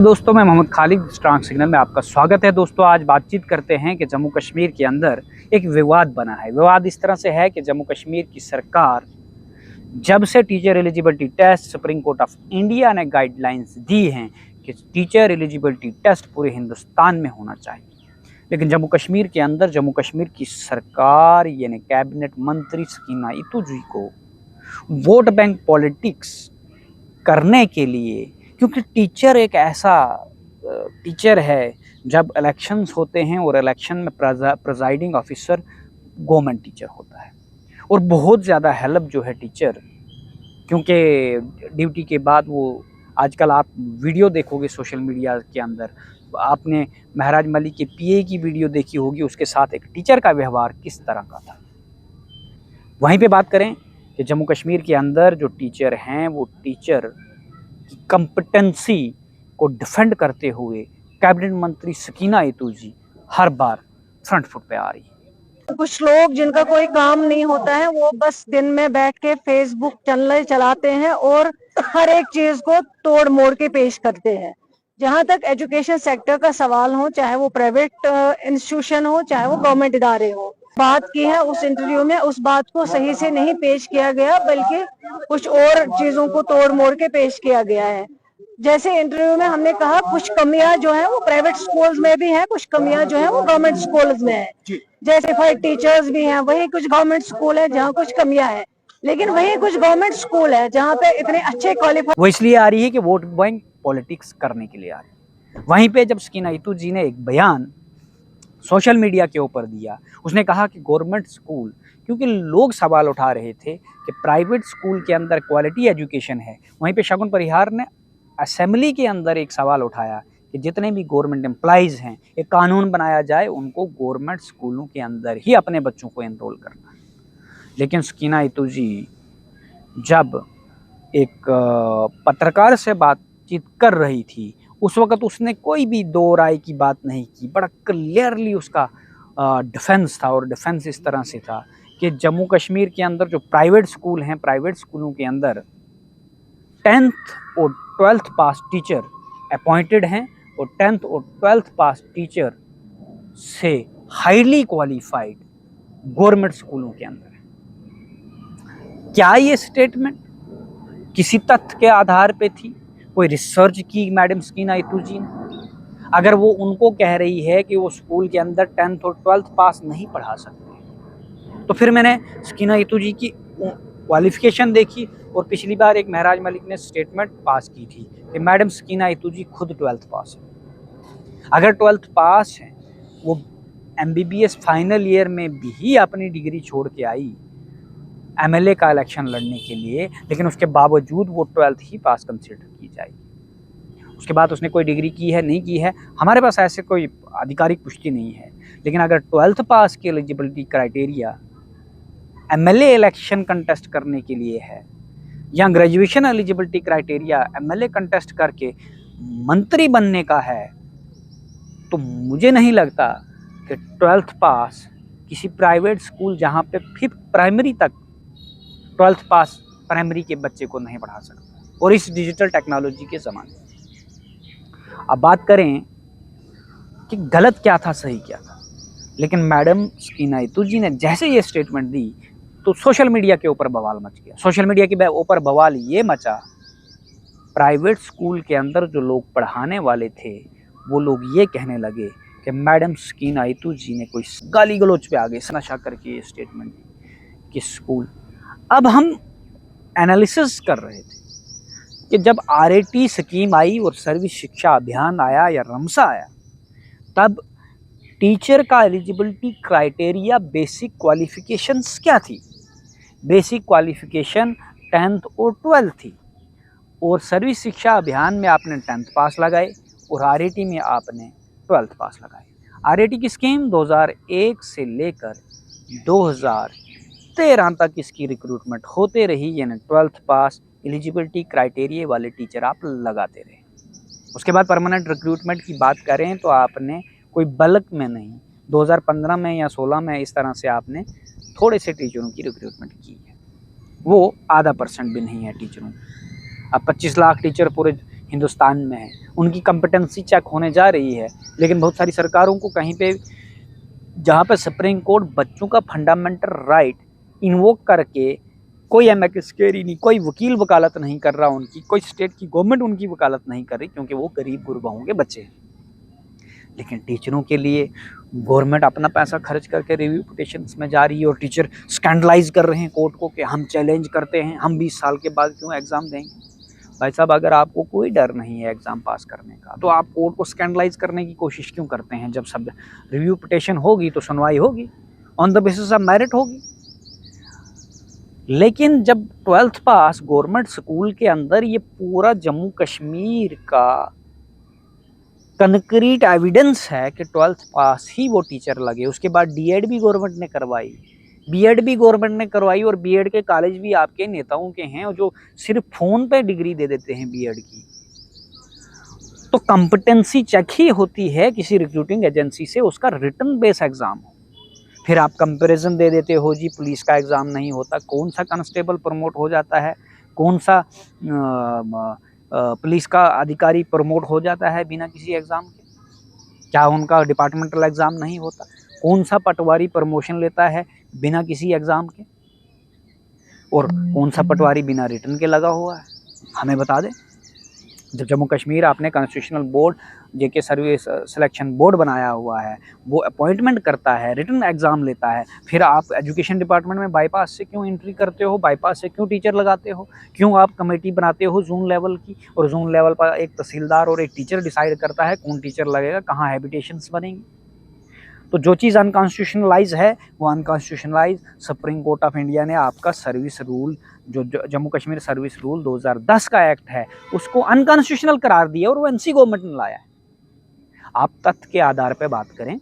दोस्तों, मैं Mohammad Khalid strong signal में आपका स्वागत है। दोस्तों, आज बातचीत करते हैं कि जम्मू कश्मीर के अंदर एक विवाद बना है। विवाद इस तरह से है कि जम्मू कश्मीर की सरकार जब से teacher eligibility test supreme court of India ने गाइडलाइंस दी हैं कि टीचर एलिजिबिलिटी टेस्ट पूरे हिंदुस्तान में होना चाहिए, लेकिन जम्मू कश्मीर के अंदर जम्मू कश्मीर की सरकार यानी कैबिनेट मंत्री सकीना इतूजी को वोट बैंक पॉलिटिक्स करने के लिए, क्योंकि टीचर एक ऐसा टीचर है, जब इलेक्शंस होते हैं और इलेक्शन में प्रिजाइडिंग ऑफिसर गवर्नमेंट टीचर होता है और बहुत ज़्यादा हेल्प जो है टीचर, क्योंकि ड्यूटी के बाद वो आजकल आप वीडियो देखोगे सोशल मीडिया के अंदर, आपने महराज मलिक के पीए की वीडियो देखी होगी, उसके साथ एक टीचर का व्यवहार किस तरह का था। वहीं पे बात करें कि जम्मू कश्मीर के अंदर जो टीचर हैं वो टीचर की कॉम्पिटेंसी को डिफेंड करते हुए कैबिनेट मंत्री सकीना इतूजी हर बार फ्रंट फुट पे आ रही है। कुछ लोग जिनका कोई काम नहीं होता है वो बस दिन में बैठ के फेसबुक चलाते हैं और हर एक चीज को तोड़ मोड़ के पेश करते हैं। जहां तक एजुकेशन सेक्टर का सवाल हो, चाहे वो प्राइवेट इंस्टीट्यूशन हो चाहे वो गवर्नमेंट इदारे हो, बात की है उस इंटरव्यू में, उस बात को सही से नहीं पेश किया गया बल्कि कुछ और चीजों को तोड़ मोड़ के पेश किया गया है। जैसे इंटरव्यू में हमने कहा कुछ कमियां जो है वो प्राइवेट स्कूल्स में भी है, कुछ कमियां जो है वो गवर्नमेंट स्कूल्स में है। जैसे फाइव टीचर्स भी हैं, वही कुछ गवर्नमेंट स्कूल है जहाँ कुछ कमियां है, लेकिन वही कुछ गवर्नमेंट स्कूल है जहाँ पे इतने अच्छे क्वालिफाइड। वो इसलिए आ रही है कि वोट बैंक पॉलिटिक्स करने के लिए आ रही है। वहीं पे जब सकीना इतूजी ने एक बयान सोशल मीडिया के ऊपर दिया, उसने कहा कि गवर्नमेंट स्कूल, क्योंकि लोग सवाल उठा रहे थे कि प्राइवेट स्कूल के अंदर क्वालिटी एजुकेशन है। वहीं पे शगुन परिहार ने असेंबली के अंदर एक सवाल उठाया कि जितने भी गवर्नमेंट एम्प्लॉइज हैं, एक कानून बनाया जाए उनको गवर्नमेंट स्कूलों के अंदर ही अपने बच्चों को एनरोल करना है। लेकिन सकीना इतूजी जब एक पत्रकार से बातचीत कर रही थी, उस वक्त उसने कोई भी दो राय की बात नहीं की। बड़ा क्लियरली उसका डिफेंस था, और डिफेंस इस तरह से था कि जम्मू कश्मीर के अंदर जो प्राइवेट स्कूल हैं, प्राइवेट स्कूलों के अंदर 10th और 12th पास टीचर अपॉइंटेड हैं, और 10th और 12th पास टीचर से हाईली क्वालिफाइड गवर्नमेंट स्कूलों के अंदर है। क्या ये स्टेटमेंट किसी तथ्य के आधार पे थी? कोई रिसर्च की मैडम सकीना इतूजी ने? अगर वो उनको कह रही है कि वो स्कूल के अंदर 10th और 12th पास नहीं पढ़ा सकते, तो फिर मैंने सकीना इतूजी की क्वालिफिकेशन देखी, और पिछली बार एक महराज मलिक ने स्टेटमेंट पास की थी कि मैडम सकीना इतूजी खुद 12th पास है। अगर 12th पास है, वो MBBS फाइनल ईयर में भी अपनी डिग्री छोड़ के आई MLA का इलेक्शन लड़ने के लिए, लेकिन उसके बावजूद वो 12th ही पास कंसिडर की जाएगी। उसके बाद उसने कोई डिग्री की है नहीं की है, हमारे पास ऐसे कोई आधिकारिक पुष्टि नहीं है। लेकिन अगर 12th पास की eligibility criteria MLA election contest करने के लिए है, या graduation eligibility criteria MLA contest करके मंत्री बनने का है, तो मुझे नहीं लगता कि 12th पास किसी प्राइवेट स्कूल जहाँ पे 5th प्राइमरी तक 12th पास प्राइमरी के बच्चे को नहीं पढ़ा सकता, और इस डिजिटल टेक्नोलॉजी के ज़माने में। अब बात करें कि गलत क्या था सही क्या था, लेकिन मैडम सकीना इतूजी ने जैसे ये स्टेटमेंट दी तो सोशल मीडिया के ऊपर बवाल मच गया। सोशल मीडिया के ऊपर बवाल ये मचा, प्राइवेट स्कूल के अंदर जो लोग पढ़ाने वाले थे वो लोग ये कहने लगे कि मैडम सकीना इतूजी ने कोई गाली गलौज पे आगे नशा करके ये स्टेटमेंट दी कि स्कूल। अब हम एनालिसिस कर रहे थे कि जब RAT स्कीम आई और सर्व शिक्षा अभियान आया या रमसा आया, तब टीचर का एलिजिबिलिटी क्राइटेरिया बेसिक क्वालिफिकेशंस क्या थी? बेसिक क्वालिफिकेशन 10th और 12th थी, और सर्व शिक्षा अभियान में आपने 10th पास लगाए और RAT में आपने 12th पास लगाए। RAT की स्कीम 2001 से लेकर 2013 तक इसकी रिक्रूटमेंट होते रही, यानी 12th पास एलिजिबिलिटी क्राइटेरिया वाले टीचर आप लगाते रहे। उसके बाद परमानेंट रिक्रूटमेंट की बात करें तो आपने कोई बल्क में नहीं, 2015 में या 16 में इस तरह से आपने थोड़े से टीचरों की रिक्रूटमेंट की है, वो 0.5% भी नहीं है टीचरों। अब 25 लाख टीचर पूरे हिंदुस्तान में है, उनकी कॉम्पिटेंसी चेक होने जा रही है। लेकिन बहुत सारी सरकारों को कहीं पे जहाँ पे सुप्रीम कोर्ट बच्चों का फंडामेंटल राइट इन्वोक करके कोई एमएसकेरी नहीं, कोई वकील वकालत नहीं कर रहा उनकी, कोई स्टेट की गवर्नमेंट उनकी वकालत नहीं कर रही, क्योंकि वो गरीब गुरबाओं के बच्चे हैं। लेकिन टीचरों के लिए गवर्नमेंट अपना पैसा खर्च करके रिव्यू पिटिशंस में जा रही है और टीचर स्कैंडलाइज कर रहे हैं कोर्ट को कि हम चैलेंज करते हैं, हम 20 साल के बाद क्यों एग्ज़ाम देंगे। भाई साहब, अगर आपको कोई डर नहीं है एग्ज़ाम पास करने का, तो आप कोर्ट को स्कैंडलाइज करने की कोशिश क्यों करते हैं। जब सब रिव्यू पिटिशन होगी तो सुनवाई होगी, on the basis of merit होगी। लेकिन जब 12th पास गवर्नमेंट स्कूल के अंदर ये पूरा जम्मू कश्मीर का कंक्रीट एविडेंस है कि 12th पास ही वो टीचर लगे, उसके बाद डीएड भी गवर्नमेंट ने करवाई, बीएड भी गवर्नमेंट ने करवाई, और बीएड के कॉलेज भी आपके नेताओं के हैं जो सिर्फ फोन पे डिग्री दे देते हैं बीएड की। तो कॉम्पिटेंसी चेक ही होती है किसी रिक्रूटिंग एजेंसी से, उसका रिटन बेस एग्जाम हो। फिर आप कंपैरिजन दे देते हो जी पुलिस का एग्ज़ाम नहीं होता, कौन सा कांस्टेबल प्रमोट हो जाता है, कौन सा पुलिस का अधिकारी प्रमोट हो जाता है बिना किसी एग्ज़ाम के, क्या उनका डिपार्टमेंटल एग्ज़ाम नहीं होता, कौन सा पटवारी प्रमोशन लेता है बिना किसी एग्ज़ाम के, और कौन सा पटवारी बिना रिटन के लगा हुआ है, हमें बता दें। जब जम्मू कश्मीर आपने कॉन्स्टिट्यूशनल बोर्ड जेके सर्विस सिलेक्शन बोर्ड बनाया हुआ है, वो अपॉइंटमेंट करता है, रिटन एग्ज़ाम लेता है, फिर आप एजुकेशन डिपार्टमेंट में बाईपास से क्यों एंट्री करते हो, बाईपास से क्यों टीचर लगाते हो, क्यों आप कमेटी बनाते हो जोन लेवल की, और जोन लेवल पर एक तहसीलदार और एक टीचर डिसाइड करता है कौन टीचर लगेगा, कहाँ हैबिटेशंस बनेंगे। तो जो चीज़ अनकॉन्स्टिट्यूशनलाइज है वो अनकॉन्स्टिट्यूशनलाइज सुप्रीम कोर्ट ऑफ इंडिया ने आपका सर्विस रूल, जो जम्मू कश्मीर सर्विस रूल 2010 का एक्ट है, उसको अनकॉन्स्टिट्यूशनल करार दिया और वो एनसी गवर्नमेंट ने लाया है। आप तथ्य के आधार पे बात करें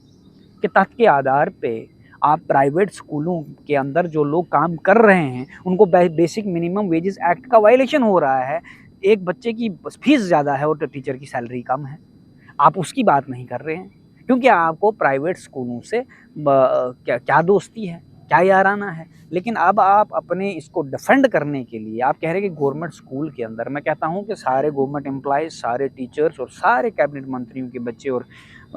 कि तथ्य के आधार पे आप प्राइवेट स्कूलों के अंदर जो लोग काम कर रहे हैं उनको बेसिक मिनिमम वेजेस एक्ट का वायलेशन हो रहा है, एक बच्चे की फीस ज़्यादा है और टीचर की सैलरी कम है, आप उसकी बात नहीं कर रहे हैं, क्योंकि आपको प्राइवेट स्कूलों से क्या दोस्ती है, क्या याराना है। लेकिन अब आप अपने इसको डिफेंड करने के लिए आप कह रहे हैं कि गवर्नमेंट स्कूल के अंदर, मैं कहता हूं कि सारे गवर्नमेंट एम्प्लॉयज़, सारे टीचर्स और सारे कैबिनेट मंत्रियों के बच्चे और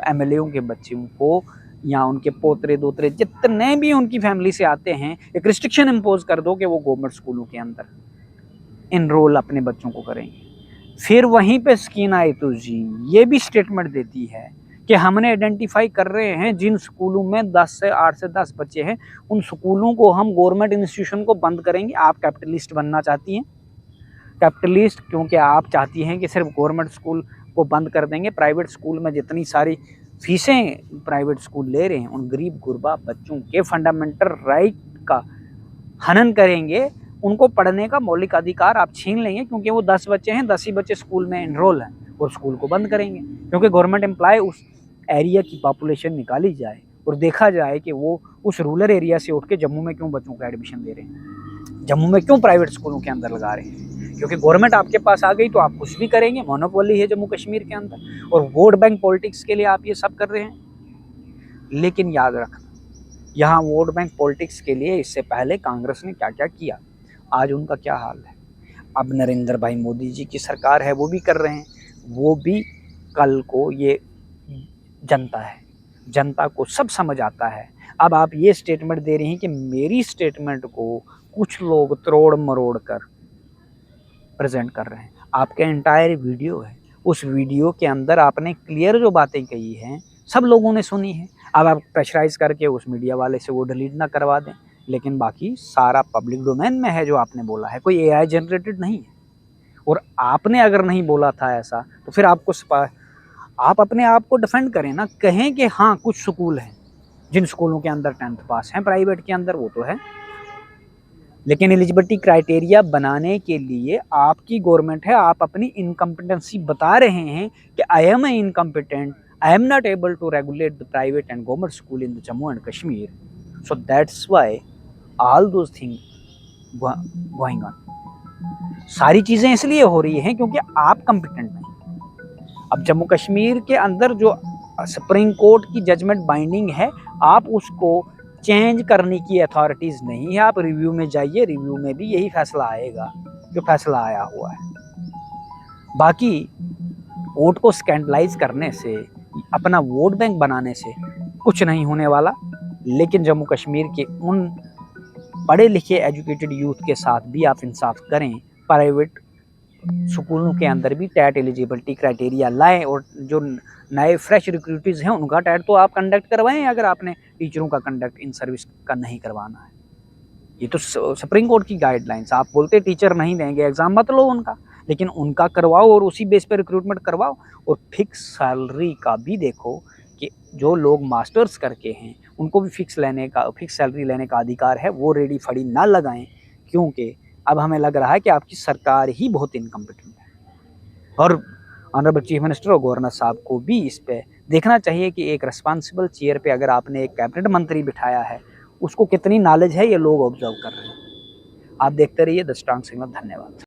एमएलएओं के बच्चों को, या उनके पोतरे दोतरे जितने भी उनकी फैमिली से आते हैं, एक रिस्ट्रिक्शन इम्पोज कर दो कि वो गवर्नमेंट स्कूलों के अंदर इनरोल अपने बच्चों को करेंगे। फिर वहीं पे स्कीना आयतू जी ये भी स्टेटमेंट देती है कि हमने आइडेंटिफाई कर रहे हैं जिन स्कूलों में 8 से 10 बच्चे हैं, उन स्कूलों को हम गवर्नमेंट इंस्टीट्यूशन को बंद करेंगे। आप कैपिटलिस्ट बनना चाहती हैं, कैपिटलिस्ट, क्योंकि आप चाहती हैं कि सिर्फ गवर्नमेंट स्कूल को बंद कर देंगे, प्राइवेट स्कूल में जितनी सारी फीसें प्राइवेट स्कूल ले रहे हैं उन गरीब गुरबा बच्चों के फंडामेंटल राइट का हनन करेंगे, उनको पढ़ने का मौलिक अधिकार आप छीन लेंगे, क्योंकि वो 10 बच्चे हैं, 10 ही बच्चे स्कूल में एनरोल हैं, और स्कूल को बंद करेंगे। क्योंकि गवर्नमेंट एम्प्लॉय उस एरिया की पॉपुलेशन निकाली जाए और देखा जाए कि वो उस रूरल एरिया से उठ के जम्मू में क्यों बच्चों को एडमिशन दे रहे हैं, जम्मू में क्यों प्राइवेट स्कूलों के अंदर लगा रहे हैं। क्योंकि गवर्नमेंट आपके पास आ गई तो आप कुछ भी करेंगे, मोनोपोली है जम्मू कश्मीर के अंदर, और वोट बैंक पॉलिटिक्स के लिए आप ये सब कर रहे हैं। लेकिन याद रखना, यहाँ वोट बैंक पॉलिटिक्स के लिए इससे पहले कांग्रेस ने क्या क्या किया, आज उनका क्या हाल है। अब नरेंद्र भाई मोदी जी की सरकार है, वो भी कर रहे हैं, वो भी कल को ये जनता है, जनता को सब समझ आता है। अब आप ये स्टेटमेंट दे रही हैं कि मेरी स्टेटमेंट को कुछ लोग तोड़ मरोड़ कर प्रेजेंट कर रहे हैं। आपके एंटायर वीडियो है, उस वीडियो के अंदर आपने क्लियर जो बातें कही हैं सब लोगों ने सुनी है। अब आप प्रेशराइज करके उस मीडिया वाले से वो डिलीट ना करवा दें, लेकिन बाकी सारा पब्लिक डोमेन में है जो आपने बोला है, कोई एआई जनरेटेड नहीं है। और आपने अगर नहीं बोला था ऐसा तो फिर आपको आप अपने आप को डिफेंड करें ना, कहें कि हाँ कुछ स्कूल हैं जिन स्कूलों के अंदर 10th पास हैं प्राइवेट के अंदर, वो तो है, लेकिन एलिजिबिलिटी क्राइटेरिया बनाने के लिए आपकी गवर्नमेंट है, आप अपनी इनकम्पिटेंसी बता रहे हैं कि I am a incompetent, I am not able to regulate the private and government school in the Jammu and Kashmir, so that's why all those things going on. सारी चीज़ें इसलिए हो रही हैं क्योंकि आप कम्पिटेंट नहीं। अब जम्मू कश्मीर के अंदर जो सुप्रीम कोर्ट की जजमेंट बाइंडिंग है, आप उसको चेंज करने की अथॉरिटीज़ नहीं है। आप रिव्यू में जाइए, रिव्यू में भी यही फैसला आएगा जो फैसला आया हुआ है। बाकी वोट को स्कैंडलाइज करने से, अपना वोट बैंक बनाने से कुछ नहीं होने वाला। लेकिन जम्मू कश्मीर के उन पढ़े लिखे एजुकेटेड यूथ के साथ भी आप इंसाफ करें, प्राइवेट स्कूलों के अंदर भी टैट एलिजिबिलिटी क्राइटेरिया लाएं और जो नए फ्रेश रिक्रूटीज हैं उनका टैट तो आप कंडक्ट करवाएं, अगर आपने टीचरों का कंडक्ट इन सर्विस का नहीं करवाना है। ये तो सुप्रीम कोर्ट की गाइडलाइंस, आप बोलते टीचर नहीं देंगे एग्जाम मत लो उनका, लेकिन उनका करवाओ और उसी बेस पे रिक्रूटमेंट करवाओ। और फिक्स सैलरी का भी देखो कि जो लोग मास्टर्स करके हैं उनको भी फिक्स सैलरी लेने का अधिकार है, वो रेडी फड़ी ना लगाएं, क्योंकि अब हमें लग रहा है कि आपकी सरकार ही बहुत इनकम्पिटेंट है। और ऑनरेबल चीफ मिनिस्टर और गवर्नर साहब को भी इस पे देखना चाहिए कि एक रिस्पॉन्सिबल चेयर पे अगर आपने एक कैबिनेट मंत्री बिठाया है, उसको कितनी नॉलेज है ये लोग ऑब्जर्व कर रहे हैं। आप देखते रहिए द स्ट्रांग सिग्नल। धन्यवाद।